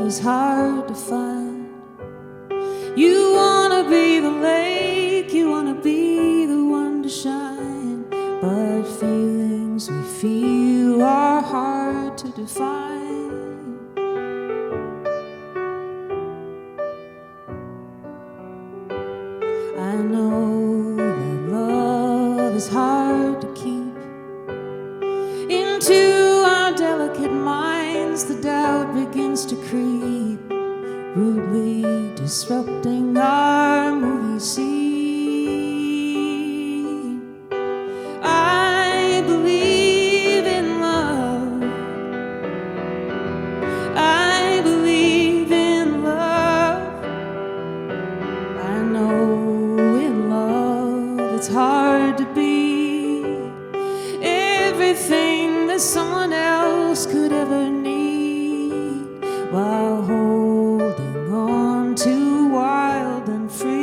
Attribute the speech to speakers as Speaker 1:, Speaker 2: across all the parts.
Speaker 1: is hard to find. You wanna be the lake, you wanna be the one to shine, but feelings we feel are hard to define. I know that love is hard to keep. Into our delicate minds the doubt begins to creep, rudely disrupting our movie scene. I believe in love. I believe in love. I know in love it's hard to be everything that someone else could ever need, while holding on to wild and free.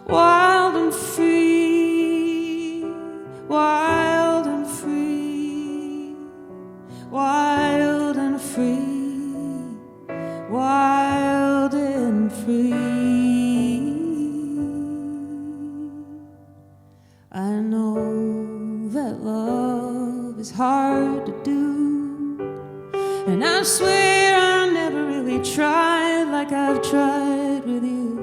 Speaker 1: Wild and free, wild and free, wild and free, wild and free. I know that love is hard to do, and I swear I never really tried like I've tried with you.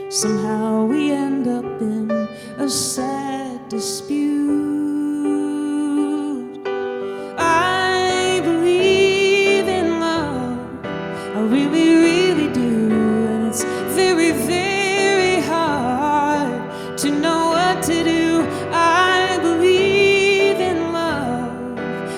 Speaker 1: Somehow we end up in a sad dispute. I believe in love, I really, really do, and it's very, very hard to know what to do. I believe in love,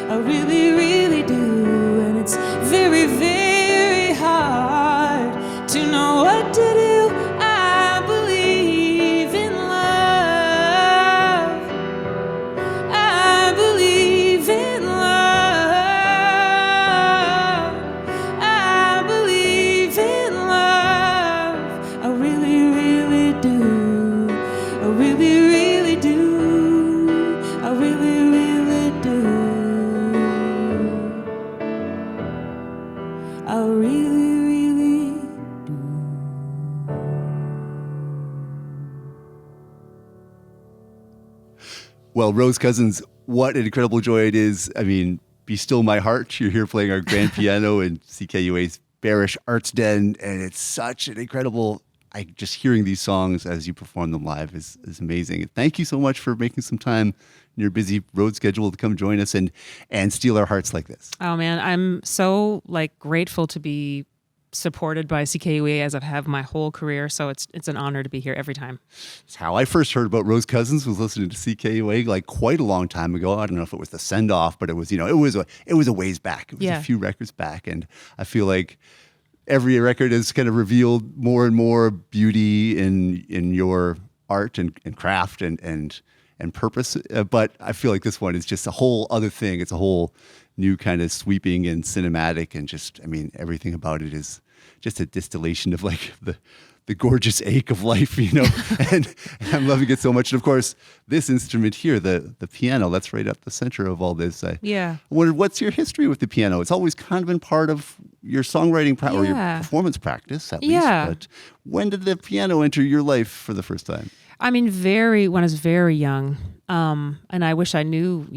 Speaker 1: I really, really do, and it's very, very hard to know what to do. I believe in love. I believe in love. I believe in love. I really, really do. I really, really do. I really, really do. I really, really do.
Speaker 2: Well, Rose Cousins, what an incredible joy it is. I mean, Be Still My Heart. You're here playing our grand piano in CKUA's Bearish Arts Den, and it's such an incredible, just hearing these songs as you perform them live is amazing. Thank you so much for making some time in your busy road schedule to come join us and steal our hearts like this.
Speaker 3: Oh man, I'm so grateful to be supported by CKUA as I have my whole career. So it's an honor to be here every time.
Speaker 2: It's how I first heard about Rose Cousins, was listening to CKUA quite a long time ago. I don't know if it was the send off, but it was, it was a ways back. It was a few records back. And I feel like every record has kind of revealed more and more beauty in your art and craft and purpose. But I feel like this one is just a whole other thing. It's a whole new kind of sweeping and cinematic, and just, I mean, everything about it is just a distillation of the gorgeous ache of life, and I'm loving it so much. And of course, this instrument here, the piano, that's right up the center of all this. I wondered, what's your history with the piano? It's always kind of been part of your songwriting or your performance practice, at least. But when did the piano enter your life for the first time?
Speaker 3: I mean, when I was very young, and I wish I knew,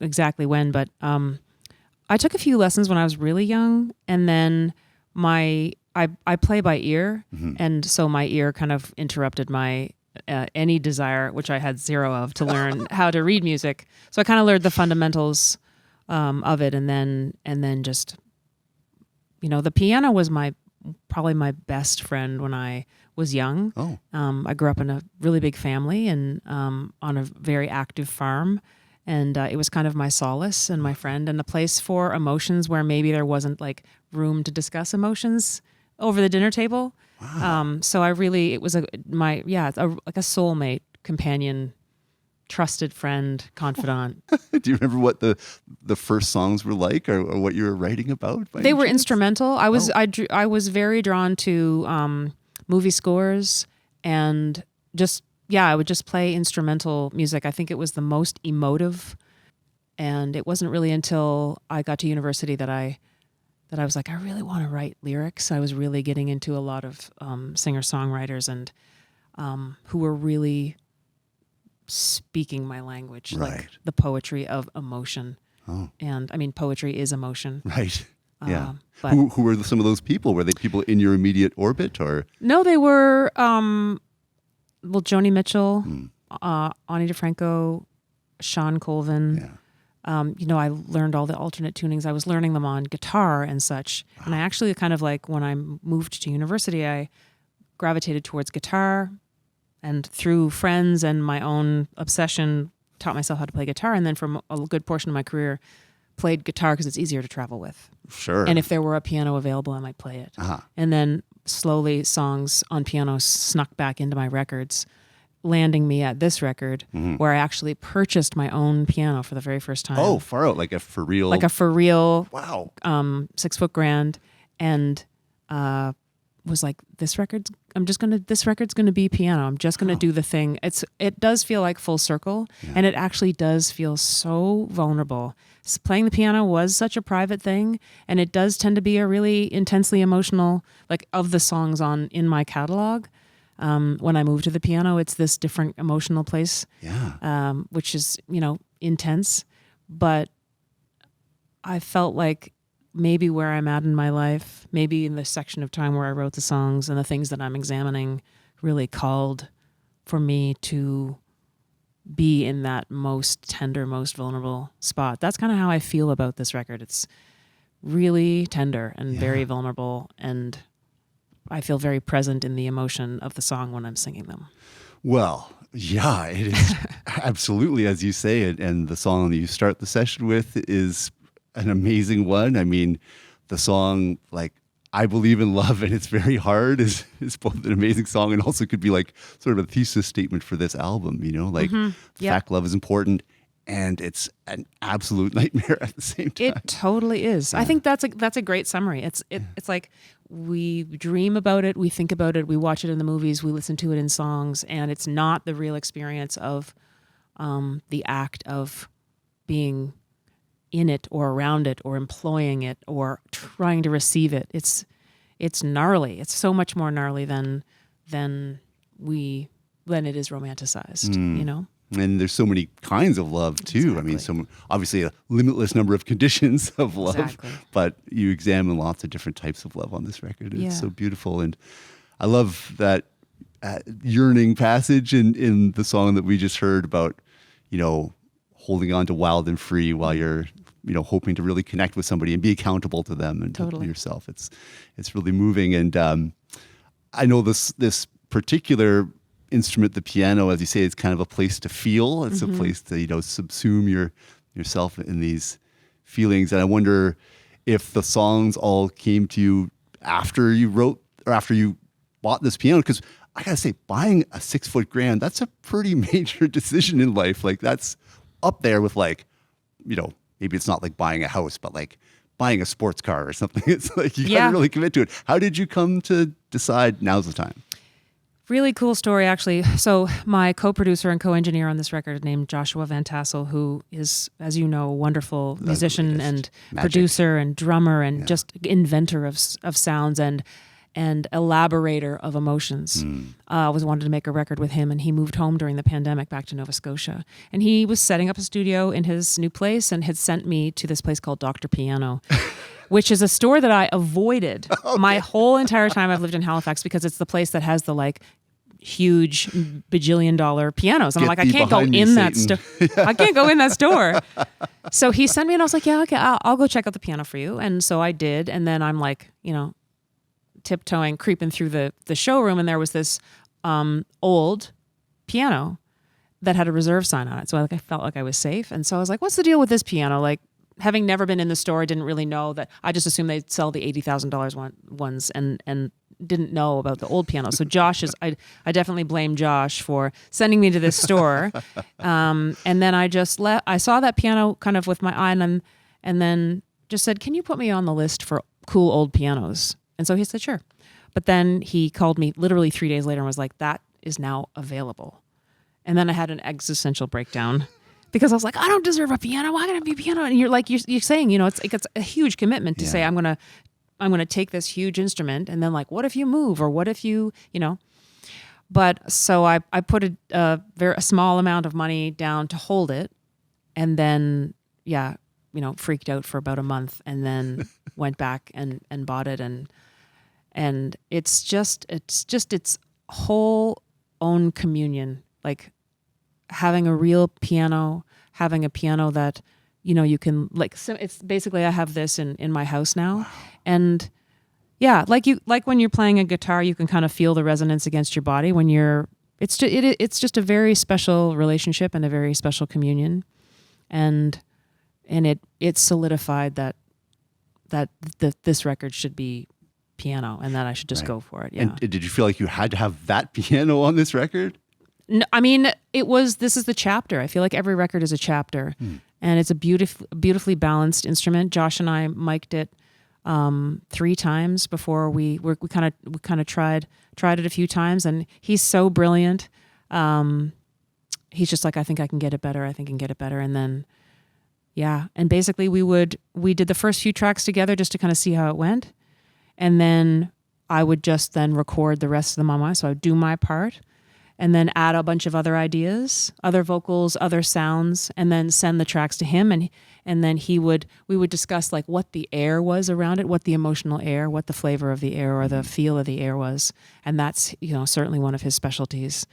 Speaker 3: exactly when. But I took a few lessons when I was really young, and then I play by ear, and so my ear kind of interrupted my any desire, which I had zero of, to learn how to read music. So I kind of learned the fundamentals of it, and then just, the piano was probably my best friend when I was young. I grew up in a really big family and on a very active farm, and it was kind of my solace and my friend and a place for emotions where maybe there wasn't room to discuss emotions over the dinner table. Wow. So it was a soulmate, companion, trusted friend, confidant.
Speaker 2: Do you remember what the first songs were like, or what you were writing about?
Speaker 3: They were instrumental. I was very drawn to movie scores, and I would just play instrumental music. I think it was the most emotive And it wasn't really until I got to university that I was like, I really want to write lyrics. I was really getting into a lot of singer-songwriters and who were really speaking my language, like the poetry of emotion. Oh. And I mean, poetry is emotion.
Speaker 2: Right. Yeah. But who were some of those people? Were they people in your immediate orbit, or?
Speaker 3: No, they were, Joni Mitchell, Ani DeFranco, Sean Colvin.
Speaker 2: Yeah.
Speaker 3: I learned all the alternate tunings. I was learning them on guitar and such. Wow. And I actually kind of like, when I moved to university, I gravitated towards guitar, and through friends and my own obsession, taught myself how to play guitar. And then for a good portion of my career, played guitar because it's easier to travel with.
Speaker 2: Sure.
Speaker 3: And if there were a piano available, I might play it. Uh-huh. And then slowly songs on piano snuck back into my records, landing me at this record where I actually purchased my own piano for the very first time.
Speaker 2: Oh, far out, like a for real.
Speaker 3: Wow. 6 foot grand, and was like, this record's gonna be piano. I'm just gonna do the thing. It does feel like full circle, and it actually does feel so vulnerable. Playing the piano was such a private thing, and it does tend to be a really intensely emotional, like, of the songs in my catalog. When I moved to the piano, it's this different emotional place, which is, intense. But I felt like maybe where I'm at in my life, maybe in the section of time where I wrote the songs and the things that I'm examining, really called for me to be in that most tender, most vulnerable spot. That's kind of how I feel about this record. It's really tender and very vulnerable, and I feel very present in the emotion of the song when I'm singing them.
Speaker 2: Well, yeah, it is absolutely, as you say it. And the song that you start the session with is an amazing one. I mean, the song, like, I Believe in Love and It's Very Hard is both an amazing song, and also could be like sort of a thesis statement for this album, the fact love is important, and it's an absolute nightmare at the same time.
Speaker 3: It totally is. Yeah. I think that's a great summary. It's like, we dream about it, we think about it, we watch it in the movies, we listen to it in songs, and it's not the real experience of the act of being in it or around it or employing it or trying to receive it. It's gnarly. It's so much more gnarly than it is romanticized,
Speaker 2: And there's so many kinds of love too. Exactly. I mean, obviously a limitless number of conditions of love, but you examine lots of different types of love on this record. It's so beautiful. And I love that yearning passage in the song that we just heard about, holding on to wild and free while you're, hoping to really connect with somebody and be accountable to them and to yourself. It's really moving. And I know this particular instrument, the piano, as you say, it's kind of a place to feel. It's a place to, subsume yourself in these feelings. And I wonder if the songs all came to you after you wrote or after you bought this piano, because I gotta say, buying a 6 foot grand, that's a pretty major decision in life. Like, that's up there with, like, maybe it's not like buying a house, but like buying a sports car or something. It's like, you gotta really commit to it. How did you come to decide now's the time?
Speaker 3: Really cool story, actually. So my co-producer and co-engineer on this record, named Joshua Van Tassel, who is, as you know, a wonderful musician and producer and drummer and just inventor of sounds and elaborator of emotions. Was wanted to make a record with him, and he moved home during the pandemic back to Nova Scotia. And he was setting up a studio in his new place and had sent me to this place called Dr. Piano, which is a store that I avoided my whole entire time I've lived in Halifax, because it's the place that has the, like, huge bajillion-dollar pianos. And I'm like, I can't go in that store. I can't go in that store. So he sent me, and I was like, yeah, okay, I'll go check out the piano for you. And so I did. And then I'm like, tiptoeing, creeping through the showroom, and there was this old piano that had a reserve sign on it. So I felt like I was safe. And so I was like, what's the deal with this piano? Like, having never been in the store, I didn't really know that. I just assumed they'd sell the $80,000 ones and didn't know about the old piano. So I definitely blame Josh for sending me to this store. And then I saw that piano kind of with my eye on them, and then just said, can you put me on the list for cool old pianos? And so he said, sure. But then he called me literally 3 days later and was like, that is now available. And then I had an existential breakdown because I was like, I don't deserve a piano. Why can't I be a piano? And you're like, you're saying, it's a huge commitment to say, I'm going to take this huge instrument, and then like, what if you move, or what if you, But so I put a small amount of money down to hold it, and then freaked out for about a month, and then went back and bought it, and it's just its whole own communion, like having a real piano, having a piano that you can like. So it's basically, I have this in my house now. Wow. And yeah, like when you're playing a guitar, you can kind of feel the resonance against your body. When it's just a very special relationship and a very special communion, and it solidified that this record should be piano, and that I should just go for it. Yeah.
Speaker 2: And did you feel like you had to have that piano on this record?
Speaker 3: No, I mean, this is the chapter. I feel like every record is a chapter, and it's a beautifully balanced instrument. Josh and I mic'd it 3 times before we kind of tried it a few times, and he's so brilliant. He's just like, I think I can get it better. I think I can get it better. And then, yeah. And basically we did the first few tracks together just to kind of see how it went. And then I would just then record the rest of them on my, so I would do my part and then add a bunch of other ideas, other vocals, other sounds, and then send the tracks to him. And then we would discuss like what the air was around it, what the emotional air, what the flavor of the air or the feel of the air was. And that's, certainly one of his specialties.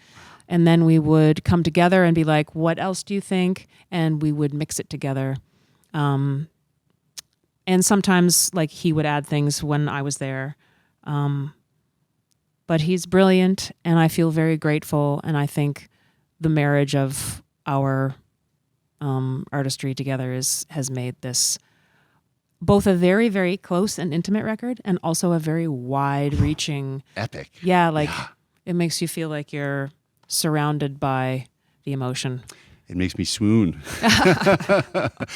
Speaker 3: And then we would come together and be like, what else do you think? And we would mix it together. And sometimes like he would add things when I was there. But he's brilliant, and I feel very grateful. And I think the marriage of our artistry together has made this both a very, very close and intimate record, and also a very wide-reaching,
Speaker 2: epic.
Speaker 3: Yeah, it makes you feel like you're surrounded by the emotion.
Speaker 2: It makes me swoon.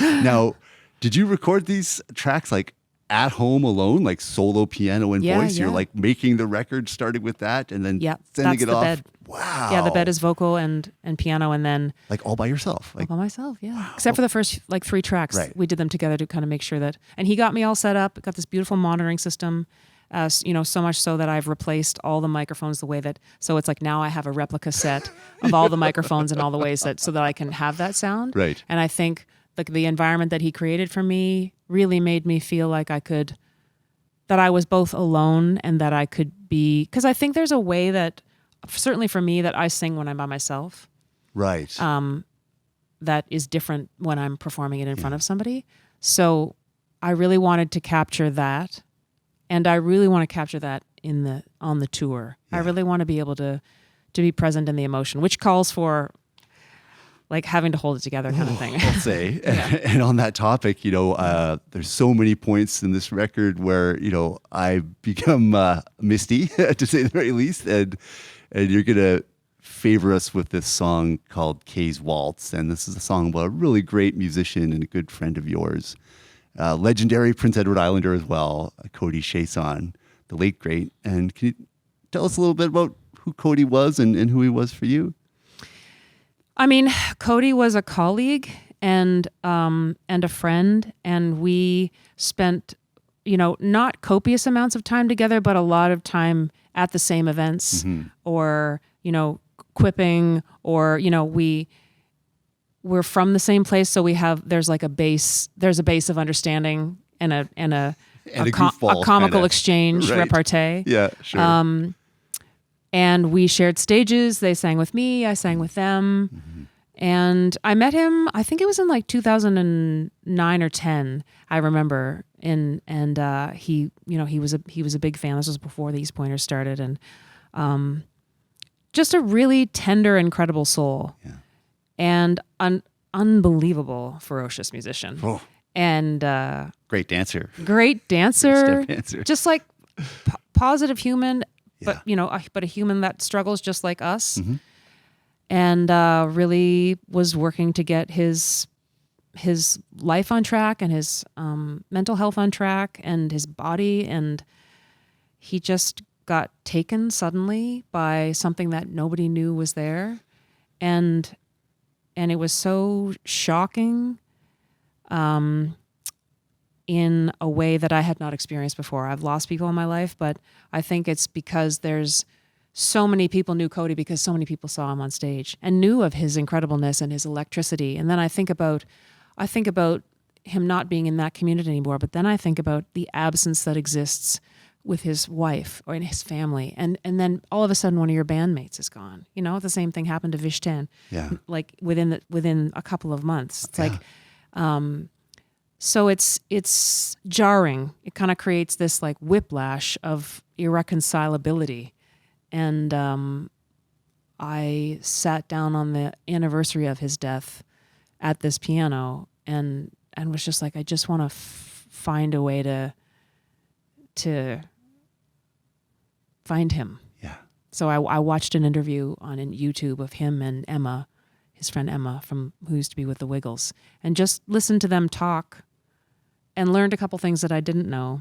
Speaker 2: Now, did you record these tracks like at home alone, like solo piano and voice?
Speaker 3: Yeah.
Speaker 2: You're like making the record, starting with that, and then sending it off.
Speaker 3: Bed.
Speaker 2: Wow.
Speaker 3: Yeah, the bed is vocal and piano, and then
Speaker 2: like all by yourself. Like
Speaker 3: all by myself, yeah. Wow. Except for the first like 3 tracks, we did them together to kind of make sure that. And he got me all set up. Got this beautiful monitoring system. So much so that I've replaced all the microphones the way that. So it's like now I have a replica set of all the microphones and all the ways that, so that I can have that sound.
Speaker 2: Right.
Speaker 3: And I think like the environment that he created for me really made me feel like that I was both alone and that I could be, because I think there's a way that, certainly for me, that I sing when I'm by myself.
Speaker 2: Right.
Speaker 3: That is different when I'm performing it in front of somebody. So I really wanted to capture that, and I really want to capture that on the tour. Yeah. I really want to be able to be present in the emotion, which calls for like having to hold it together kind of thing.
Speaker 2: I'll say. And on that topic, there's so many points in this record where, I become misty, to say the very least. And you're going to favor us with this song called Kay's Waltz. And this is a song about a really great musician and a good friend of yours. Legendary Prince Edward Islander as well, Cody Shaison, the late great. And can you tell us a little bit about who Cody was and who he was for you?
Speaker 3: I mean, Cody was a colleague and a friend, and we spent, not copious amounts of time together, but a lot of time at the same events, or quipping, or we're from the same place, so there's a base of understanding and a comical exchange, repartee.
Speaker 2: Yeah, sure.
Speaker 3: And we shared stages. They sang with me. I sang with them. And I met him, I think it was in like 2009 or 10, I remember. And he was a big fan. This was before the East Pointers started. And just a really tender, incredible soul. Yeah. And an unbelievable, ferocious musician.
Speaker 2: Oh.
Speaker 3: And
Speaker 2: great dancer.
Speaker 3: Great dancer.
Speaker 2: Step dancer.
Speaker 3: Just like positive human. But but a human that struggles just like us, and really was working to get his life on track and his mental health on track and his body, and he just got taken suddenly by something that nobody knew was there, and it was so shocking in a way that I had not experienced before. I've lost people in my life, but I think it's because there's so many people knew Cody because so many people saw him on stage and knew of his incredibleness and his electricity. And then I think about him not being in that community anymore, but then I think about the absence that exists with his wife or in his family. And then all of a sudden one of your bandmates is gone. You know, the same thing happened to Vishtan.
Speaker 2: Yeah.
Speaker 3: Like within a couple of months. It's like so it's jarring. It kind of creates this like whiplash of irreconcilability. And I sat down on the anniversary of his death at this piano and was just like, I just want to find a way to find him.
Speaker 2: Yeah.
Speaker 3: So I watched an interview on YouTube of him and Emma, his friend Emma, who used to be with the Wiggles, and just listened to them talk and learned a couple things that I didn't know,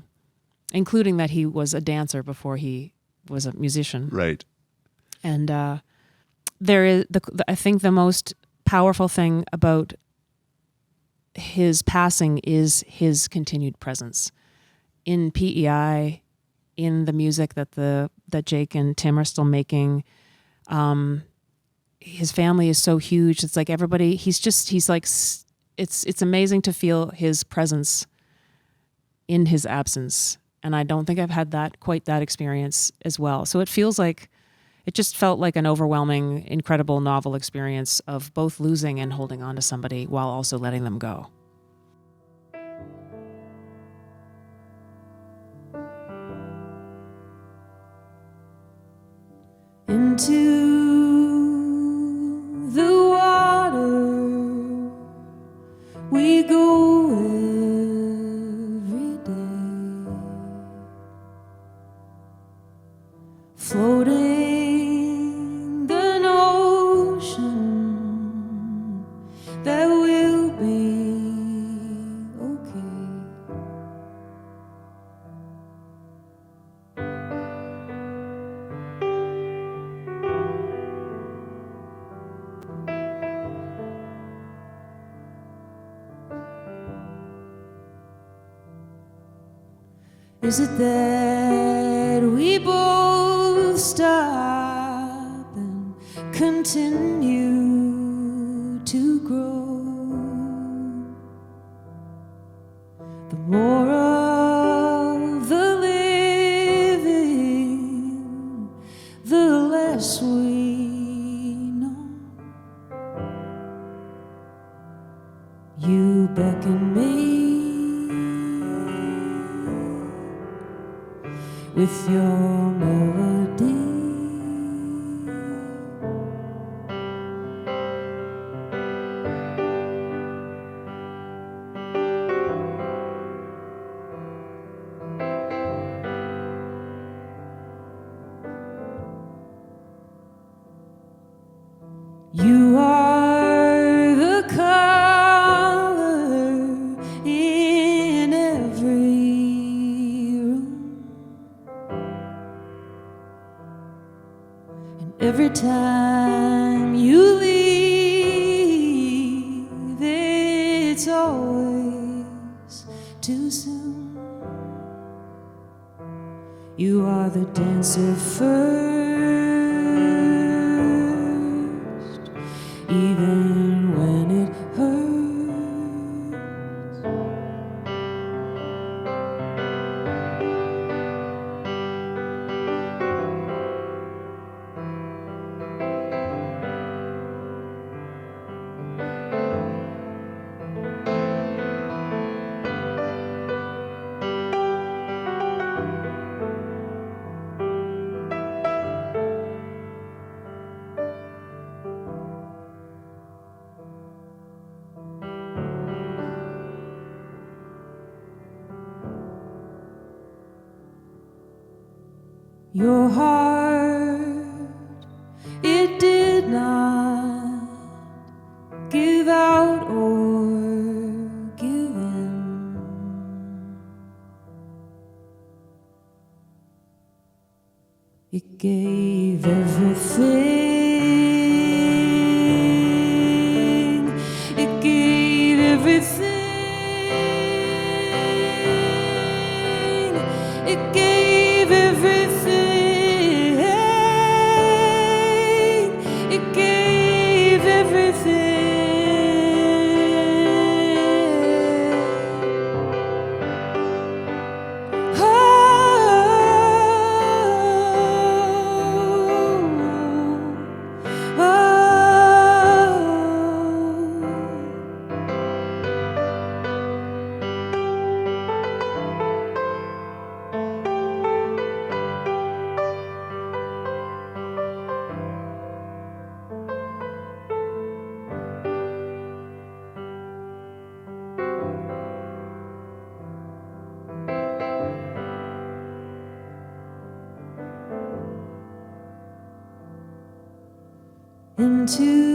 Speaker 3: including that he was a dancer before he was a musician.
Speaker 2: Right.
Speaker 3: And there is I think the most powerful thing about his passing is his continued presence in PEI, in the music that Jake and Tim are still making. His family is so huge. It's like everybody. He's like. It's amazing to feel his presence in his absence, and I don't think I've had quite that experience as well. So it just felt like an overwhelming, incredible, novel experience of both losing and holding on to somebody while also letting them go.
Speaker 1: Into the water we go every day, floating the notion that we'll be okay. Is it that we both stop and continue to grow? The more of the living, the less we know. You beckon me with your melody. You are the color in every room. Every time you leave, it's always too soon. You are the dancer first, even when it hurts. Your heart, it did not give out or give in. It gave everything It gave everything. It gave everything. Into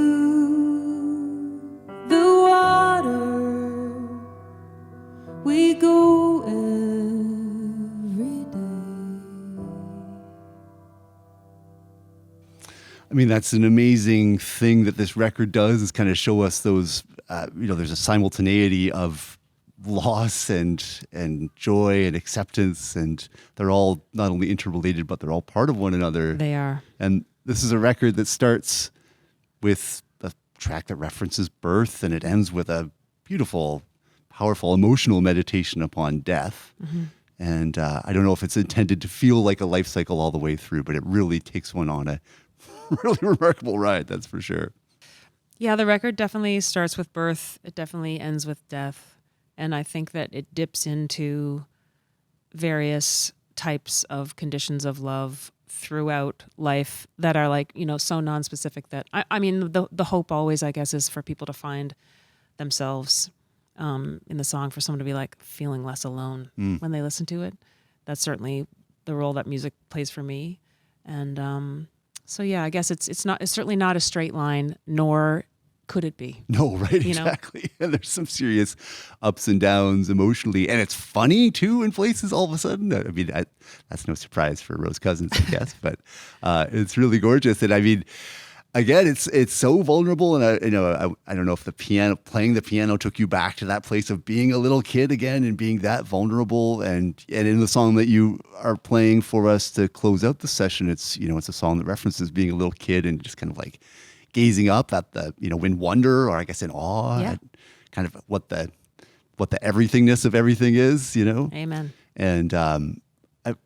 Speaker 1: the water we go every day.
Speaker 2: I mean, that's an amazing thing that this record does, is kind of show us those, there's a simultaneity of loss and joy and acceptance, and they're all not only interrelated, but they're all part of one another.
Speaker 3: They are.
Speaker 2: And this is a record that starts with a track that references birth, and it ends with a beautiful, powerful, emotional meditation upon death. Mm-hmm. And I don't know if it's intended to feel like a life cycle all the way through, but it really takes one on a really remarkable ride, that's for sure.
Speaker 3: Yeah, the record definitely starts with birth. It definitely ends with death. And I think that it dips into various types of conditions of love throughout life that are like, so non-specific that, I mean, the hope always, I guess, is for people to find themselves in the song, for someone to be like feeling less alone when they listen to it. That's certainly the role that music plays for me. And so, yeah, I guess it's certainly not a straight line, nor could it be?
Speaker 2: No, right, exactly. And there's some serious ups and downs emotionally, and it's funny too in places. All of a sudden, I mean, that's no surprise for Rose Cousins, I guess, but it's really gorgeous. And I mean, again, it's so vulnerable. And I don't know if playing the piano took you back to that place of being a little kid again and being that vulnerable. And in the song that you are playing for us to close out the session, it's a song that references being a little kid and just kind of like gazing up at the, in wonder, or I guess in awe, at kind of what the everythingness of everything is,
Speaker 3: Amen.
Speaker 2: And I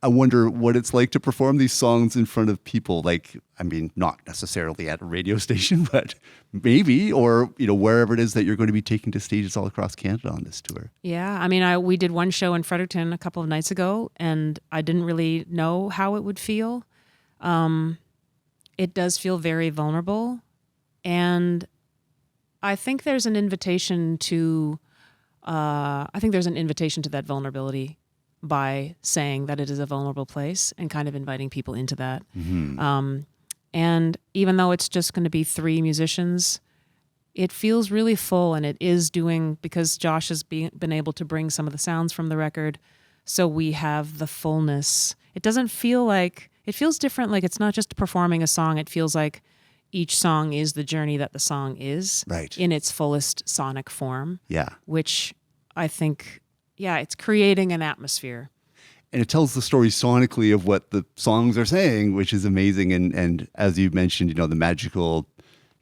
Speaker 2: wonder what it's like to perform these songs in front of people, like, I mean, not necessarily at a radio station, but maybe, or, wherever it is that you're going to be taking to stages all across Canada on this tour.
Speaker 3: Yeah. I mean, we did one show in Fredericton a couple of nights ago, and I didn't really know how it would feel. It does feel very vulnerable. And I think there's an invitation to that vulnerability by saying that it is a vulnerable place and kind of inviting people into that. Mm-hmm. And even though it's just going to be 3 musicians, it feels really full, and it is because Josh has been able to bring some of the sounds from the record. So we have the fullness. It doesn't feel like, it feels different. Like it's not just performing a song. It feels like each song is the journey that the song is,
Speaker 2: right,
Speaker 3: in its fullest sonic form.
Speaker 2: Yeah.
Speaker 3: Which I think, it's creating an atmosphere.
Speaker 2: And it tells the story sonically of what the songs are saying, which is amazing. And as you mentioned, the magical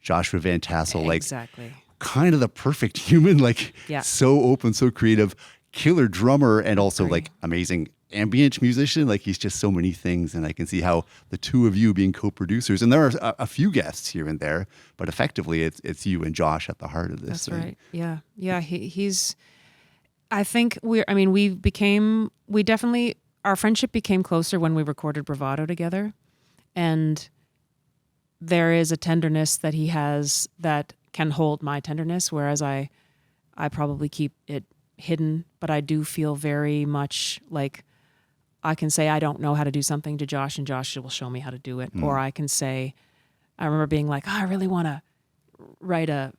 Speaker 2: Joshua Van Tassel,
Speaker 3: exactly,
Speaker 2: like kind of the perfect human, like so open, so creative, killer drummer, and also like amazing ambient musician. Like he's just so many things, and I can see how the two of you being co-producers, and there are a few guests here and there, but effectively it's you and Josh at the heart of this.
Speaker 3: That's right. Yeah. He's. I think our friendship became closer when we recorded Bravado together, and there is a tenderness that he has that can hold my tenderness, whereas I probably keep it hidden, but I do feel very much like I can say I don't know how to do something to Josh, and Josh will show me how to do it. Or I can say, I remember being like, I really want to write I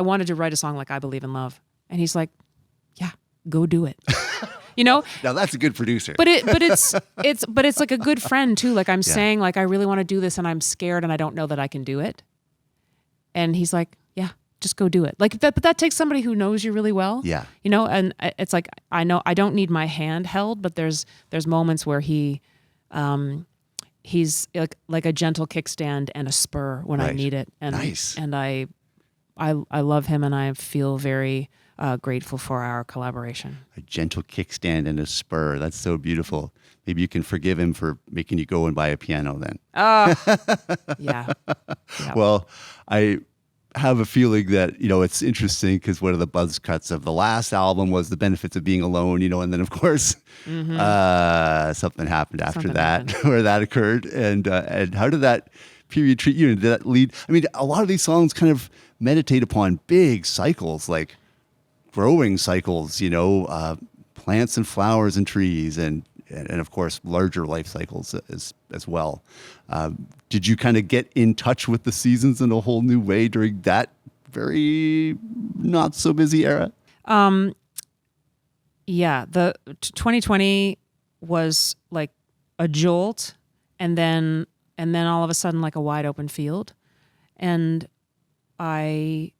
Speaker 3: wanted to write a song like I Believe in Love. And he's like, yeah, go do it.
Speaker 2: Now that's a good producer.
Speaker 3: But it's like a good friend too. Like I'm saying, like, I really want to do this and I'm scared and I don't know that I can do it. And he's like, yeah, just go do it. Like that, but that takes somebody who knows you really well.
Speaker 2: Yeah.
Speaker 3: You know, and it's like, I know I don't need my hand held, but there's moments where he's like a gentle kickstand and a spur when I need it. And
Speaker 2: nice.
Speaker 3: And I love him, and I feel very grateful for our collaboration.
Speaker 2: A gentle kickstand and a spur. That's so beautiful. Maybe you can forgive him for making you go and buy a piano then.
Speaker 3: Yeah.
Speaker 2: Well, I have a feeling that, you know, it's interesting because one of the buzz cuts of the last album was the benefits of being alone, you know, and then of course something happened after that where that occurred. And how did that period treat you? And did that lead? I mean, a lot of these songs kind of meditate upon big cycles, like growing cycles, you know, plants and flowers and trees, and of course larger life cycles as well. Did you kind of get in touch with the seasons in a whole new way during that very not so busy era?
Speaker 3: Yeah, the 2020 was like a jolt, and then all of a sudden like a wide open field, and I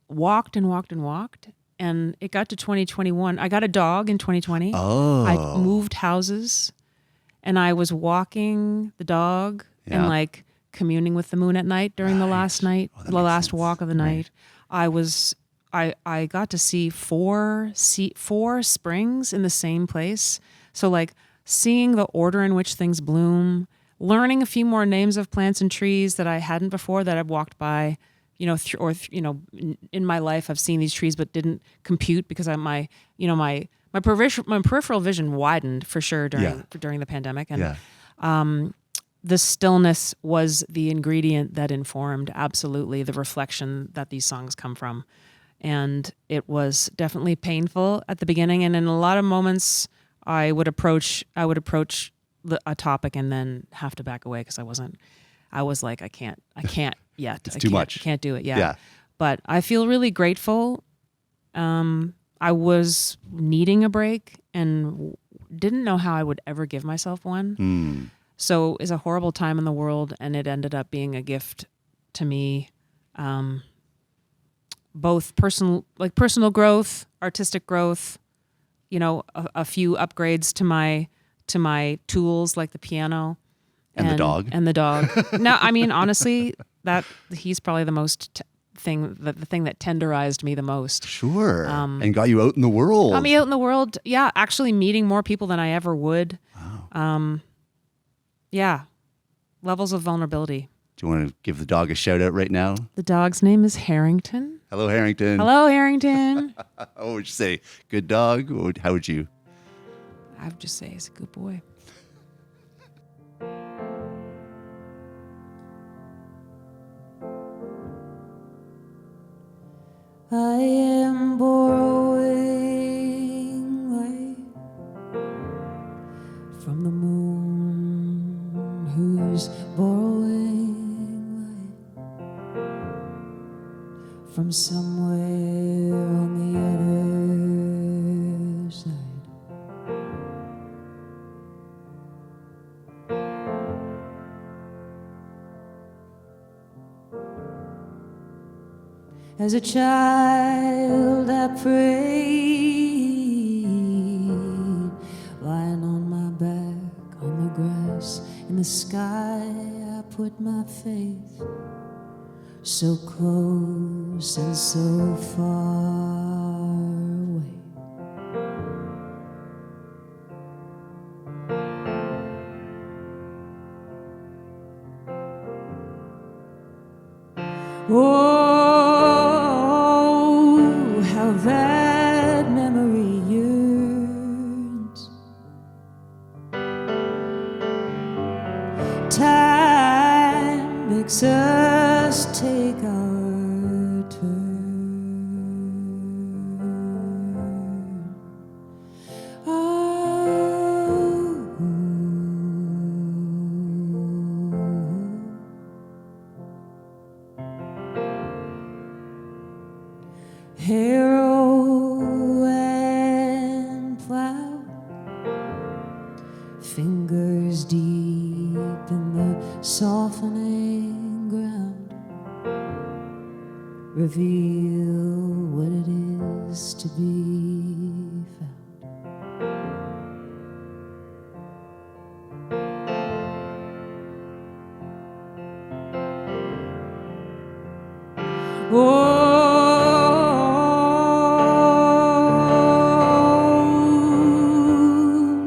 Speaker 3: walked and walked and walked. And it got to 2021. I got a dog in 2020.
Speaker 2: Oh.
Speaker 3: I moved houses, and I was walking the dog and like communing with the moon at night during the last night, the last walk of the night. I got to see four springs in the same place. So like seeing the order in which things bloom, learning a few more names of plants and trees that I hadn't before that I've walked by. You know, in my life, I've seen these trees, but didn't compute because my peripheral vision widened for sure during the pandemic, and the stillness was the ingredient that informed absolutely the reflection that these songs come from, and it was definitely painful at the beginning, and in a lot of moments, I would approach a topic and then have to back away because I was like, I can't yet.
Speaker 2: It's too much.
Speaker 3: I can't do it. Yeah. But I feel really grateful. I was needing a break and didn't know how I would ever give myself one. So it's a horrible time in the world, and it ended up being a gift to me. Both personal growth, artistic growth, you know, a few upgrades to my tools like the piano.
Speaker 2: And the dog.
Speaker 3: No, I mean, honestly, that he's probably the thing that tenderized me the most.
Speaker 2: Sure. And got you out in the world.
Speaker 3: Got me out in the world. Yeah, actually meeting more people than I ever would.
Speaker 2: Wow.
Speaker 3: Yeah. Levels of vulnerability.
Speaker 2: Do you want to give the dog a shout out right now?
Speaker 3: The dog's name is Harrington.
Speaker 2: Hello, Harrington.
Speaker 3: Hello, Harrington.
Speaker 2: What would you say? Good dog? How would you?
Speaker 3: I would just say he's a good boy. I am borrowing light from the moon, who's borrowing light from somewhere on the other side. As a child, I prayed, lying on my back on the grass. In the sky, I put my faith, so close and so far away. Oh, how that memory yearns. Time makes us take our turn. Oh, harrow and plow, fingers deep in the softening ground, reveal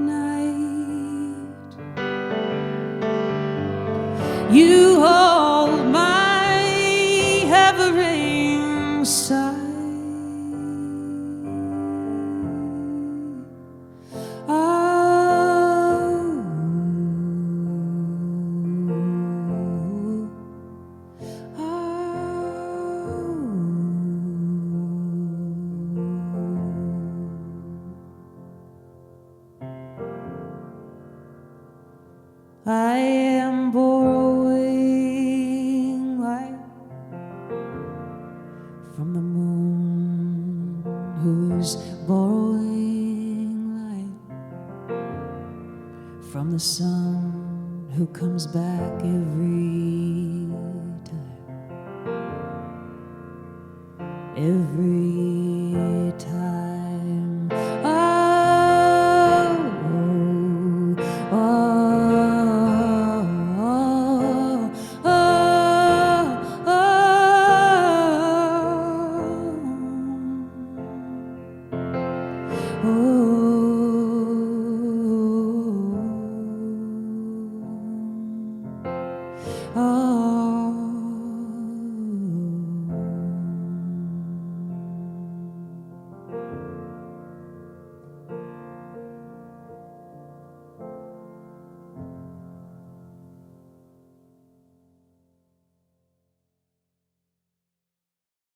Speaker 1: night. You hold my hovering side. I am borrowing light from the moon, who's borrowing light from the sun, who comes back every time. Every